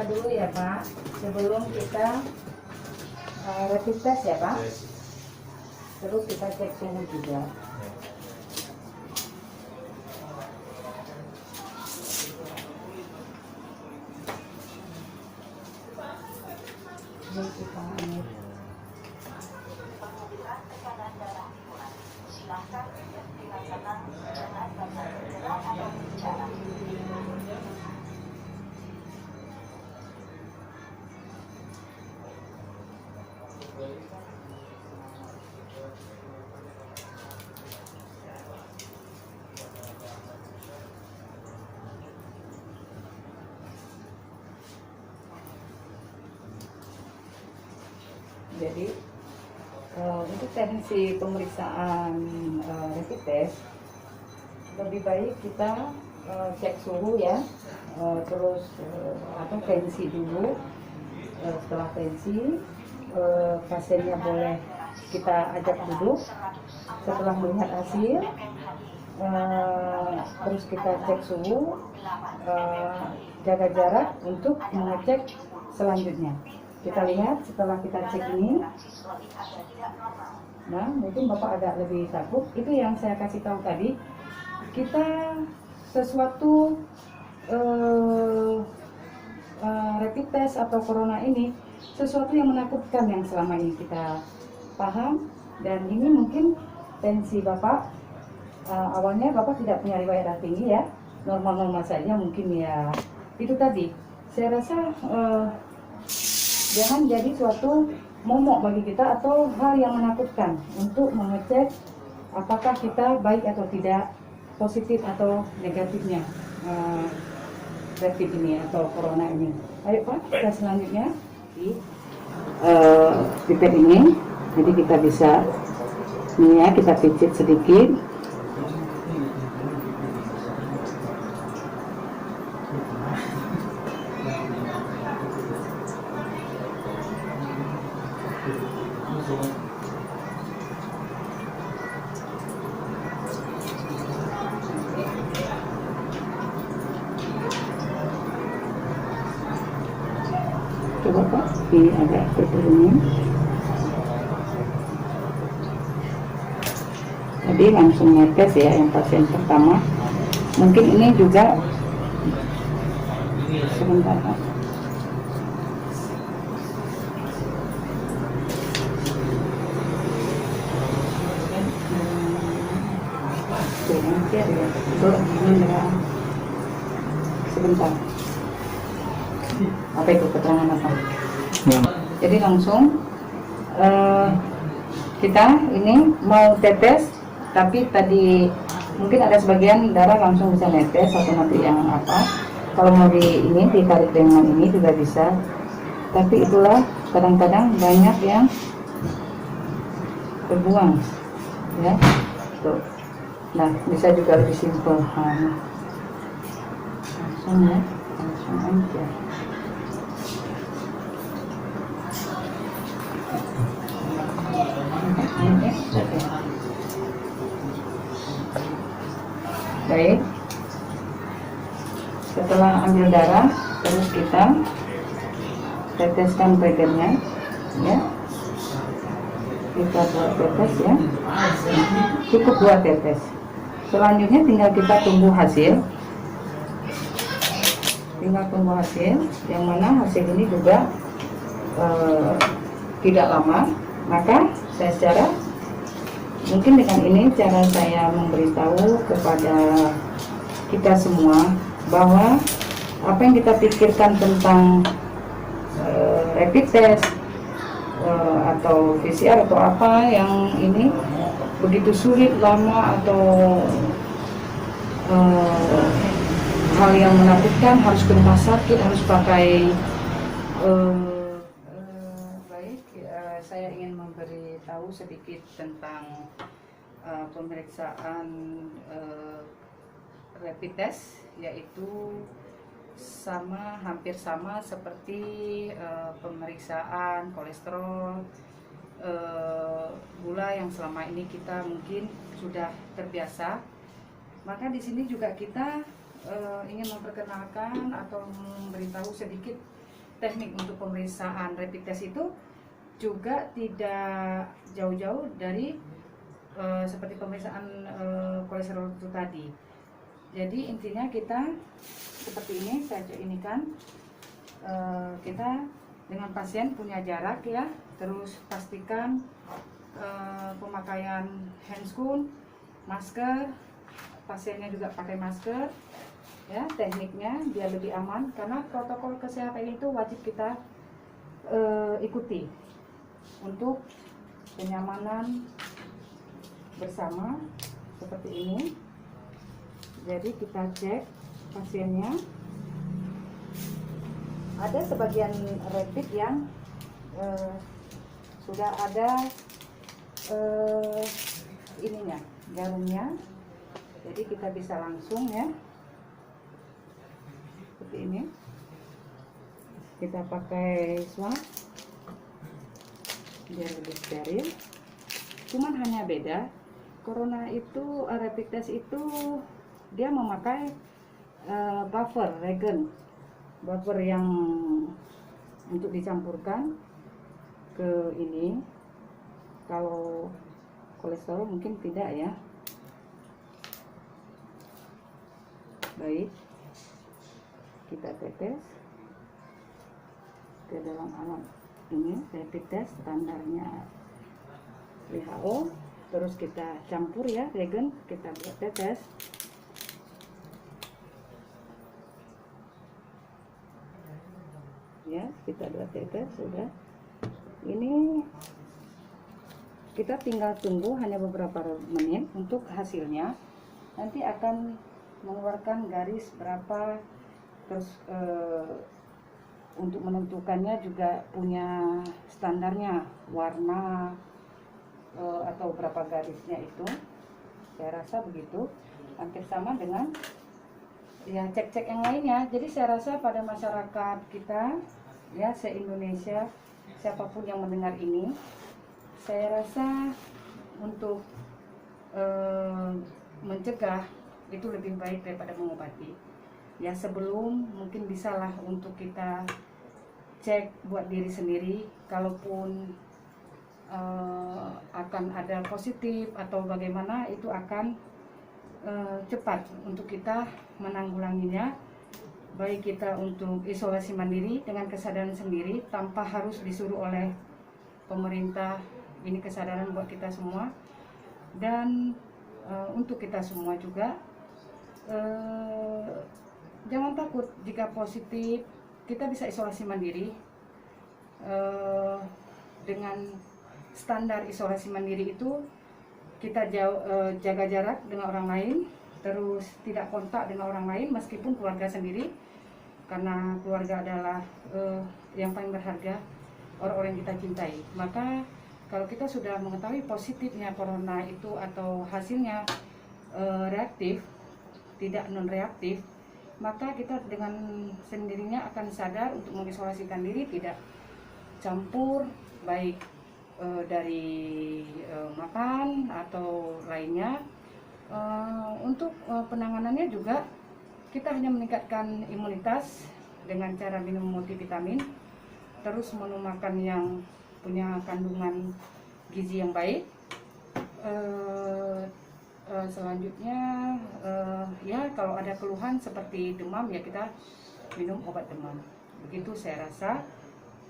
periksa dulu ya Pak, sebelum kita rapid test ya Pak. Terus kita cek suhu juga. Ini kita ambil. Silakan dilaksanakan dengan baca segera atau bicara. Jadi untuk teknisi pemeriksaan rapid test lebih baik kita cek suhu ya, terus atau tensi dulu. Setelah tensi pasiennya boleh kita ajak duduk. Setelah melihat hasil, terus kita cek suhu, jaga jarak untuk mengecek selanjutnya. Kita lihat setelah kita cek ini, nah mungkin Bapak agak lebih takut. Itu yang saya kasih tahu tadi, kita sesuatu rapid test atau corona ini sesuatu yang menakutkan yang selama ini kita paham. Dan ini mungkin tensi Bapak, awalnya Bapak tidak punya riwayat darah tinggi ya, normal-normal saja mungkin ya. Itu tadi, saya rasa jangan jadi suatu momok bagi kita atau hal yang menakutkan untuk mengecek apakah kita baik atau tidak, positif atau negatifnya rapid ini atau corona ini. Ayo Pak, kita selanjutnya di pipet ini. Jadi kita bisa ini ya, kita pijit sedikit. Coba Pak, ini agak berturun. Tadi langsung netes ya yang pasien pertama. Mungkin ini juga sebentar Pak. Sebentar. Apa itu keterangan apa? Jadi langsung kita ini mau tetes, tapi tadi mungkin ada sebagian darah langsung bisa netes atau nanti yang apa. Kalau mau ini ditarik dengan ini juga bisa. Tapi itulah kadang-kadang banyak yang terbuang, ya. Tuh. Nah bisa juga lebih simpel. Langsung ya, langsung aja. Baik, setelah ambil darah, terus kita teteskan pagernya, ya. Kita buat tetes ya, cukup 2 tetes. Selanjutnya tinggal kita tunggu hasil. Yang mana hasil ini juga tidak lama. Maka saya secara mungkin dengan ini cara saya memberitahu kepada kita semua bahwa apa yang kita pikirkan tentang rapid test atau PCR atau apa yang ini begitu sulit, lama, atau hal yang menakutkan, harus ke rumah sakit, harus pakai baik, saya ingin memberitahu sedikit tentang pemeriksaan rapid test, yaitu hampir sama seperti pemeriksaan kolesterol, gula yang selama ini kita mungkin sudah terbiasa. Maka di sini juga kita ingin memperkenalkan atau memberitahu sedikit teknik untuk pemeriksaan rapid test itu juga tidak jauh-jauh dari seperti pemeriksaan kolesterol itu tadi. Jadi intinya kita seperti ini, saya ini kan kita dengan pasien punya jarak ya, terus pastikan pemakaian handscoon, masker, pasiennya juga pakai masker ya, tekniknya biar lebih aman karena protokol kesehatan itu wajib kita ikuti untuk kenyamanan bersama seperti ini. Jadi kita cek pasiennya, ada sebagian rapid yang sudah ada ininya, jarumnya, jadi kita bisa langsung ya seperti ini, kita pakai swab biar lebih steril. Cuman hanya beda, corona itu rapid test itu dia memakai buffer reagen, buffer yang untuk dicampurkan ke ini. Kalau kolesterol mungkin tidak ya. Baik, kita tetes ke dalam alat ini rapid test standarnya WHO, terus kita campur ya reagen, kita buat tetes. Ya, kita buat tetes sudah. Ini kita tinggal tunggu hanya beberapa menit untuk hasilnya. Nanti akan mengeluarkan garis berapa, terus untuk menentukannya juga punya standarnya, warna atau berapa garisnya itu. Saya rasa begitu, hampir sama dengan ya cek-cek yang lainnya. Jadi saya rasa pada masyarakat kita ya se-Indonesia, siapapun yang mendengar ini, saya rasa untuk mencegah itu lebih baik daripada mengobati. Ya sebelum mungkin bisalah untuk kita cek buat diri sendiri, kalaupun akan ada positif atau bagaimana, itu akan cepat untuk kita menanggulanginya. Baik kita untuk isolasi mandiri dengan kesadaran sendiri tanpa harus disuruh oleh pemerintah, ini kesadaran buat kita semua. Dan untuk kita semua juga jangan takut jika positif, kita bisa isolasi mandiri. Dengan standar isolasi mandiri itu kita jaga jarak dengan orang lain, terus tidak kontak dengan orang lain meskipun keluarga sendiri, karena keluarga adalah yang paling berharga, orang-orang yang kita cintai. Maka kalau kita sudah mengetahui positifnya corona itu atau hasilnya reaktif, tidak non reaktif, maka kita dengan sendirinya akan sadar untuk mengisolasikan diri, tidak campur baik dari makan atau lainnya. Untuk penanganannya juga kita hanya meningkatkan imunitas dengan cara minum multivitamin, terus menu makan yang punya kandungan gizi yang baik. Selanjutnya ya kalau ada keluhan seperti demam, ya kita minum obat demam. Begitu saya rasa.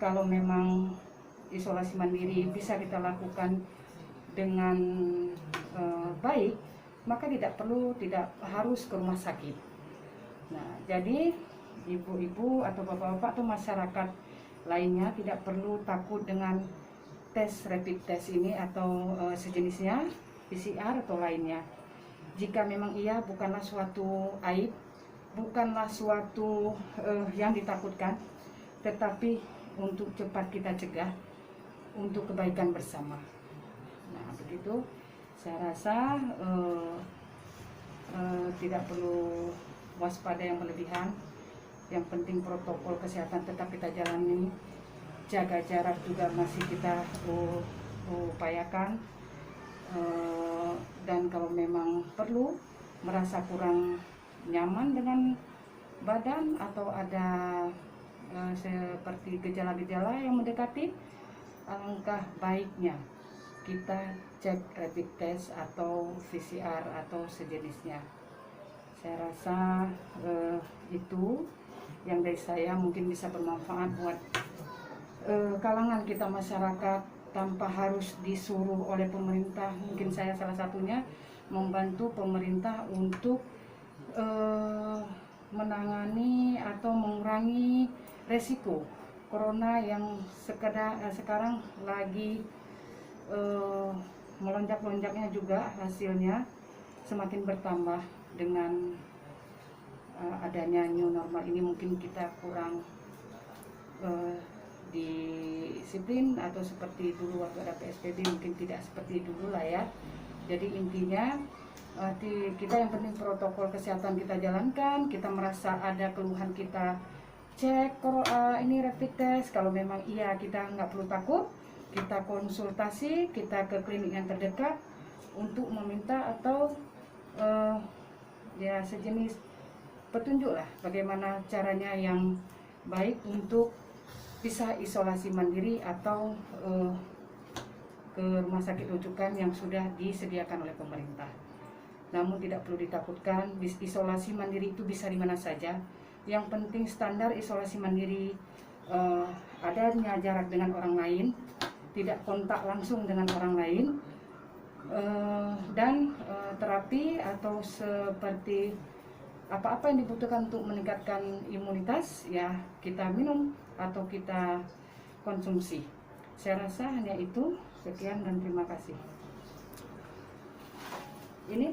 Kalau memang isolasi mandiri bisa kita lakukan dengan baik, maka tidak harus ke rumah sakit. Nah, jadi ibu-ibu atau bapak-bapak atau masyarakat lainnya tidak perlu takut dengan tes rapid test ini atau sejenisnya, PCR atau lainnya. Jika memang iya, bukanlah suatu aib, bukanlah suatu yang ditakutkan, tetapi untuk cepat kita cegah untuk kebaikan bersama. Nah, begitu saya rasa tidak perlu waspada yang berlebihan. Yang penting protokol kesehatan tetap kita jalani, jaga jarak juga masih kita upayakan, dan kalau memang perlu merasa kurang nyaman dengan badan atau ada seperti gejala-gejala yang mendekati, alangkah baiknya kita cek rapid test atau PCR atau sejenisnya. Saya rasa itu yang dari saya mungkin bisa bermanfaat buat kalangan kita masyarakat tanpa harus disuruh oleh pemerintah. Mungkin saya salah satunya membantu pemerintah untuk menangani atau mengurangi resiko corona yang sekarang lagi melonjak-lonjaknya juga, hasilnya semakin bertambah dengan adanya new normal ini. Mungkin kita kurang disiplin atau seperti dulu waktu ada PSBB, mungkin tidak seperti dulu lah ya. Jadi intinya kita yang penting protokol kesehatan kita jalankan. Kita merasa ada keluhan, kita cek ini rapid test. Kalau memang iya, kita nggak perlu takut, kita konsultasi, kita ke klinik yang terdekat untuk meminta atau ya sejenis petunjuk lah bagaimana caranya yang baik untuk bisa isolasi mandiri atau ke rumah sakit rujukan yang sudah disediakan oleh pemerintah. Namun tidak perlu ditakutkan, isolasi mandiri itu bisa di mana saja. Yang penting standar isolasi mandiri adanya jarak dengan orang lain, tidak kontak langsung dengan orang lain, dan terapi atau seperti apa-apa yang dibutuhkan untuk meningkatkan imunitas ya kita minum atau kita konsumsi. Saya rasa hanya itu. Sekian dan terima kasih. Ini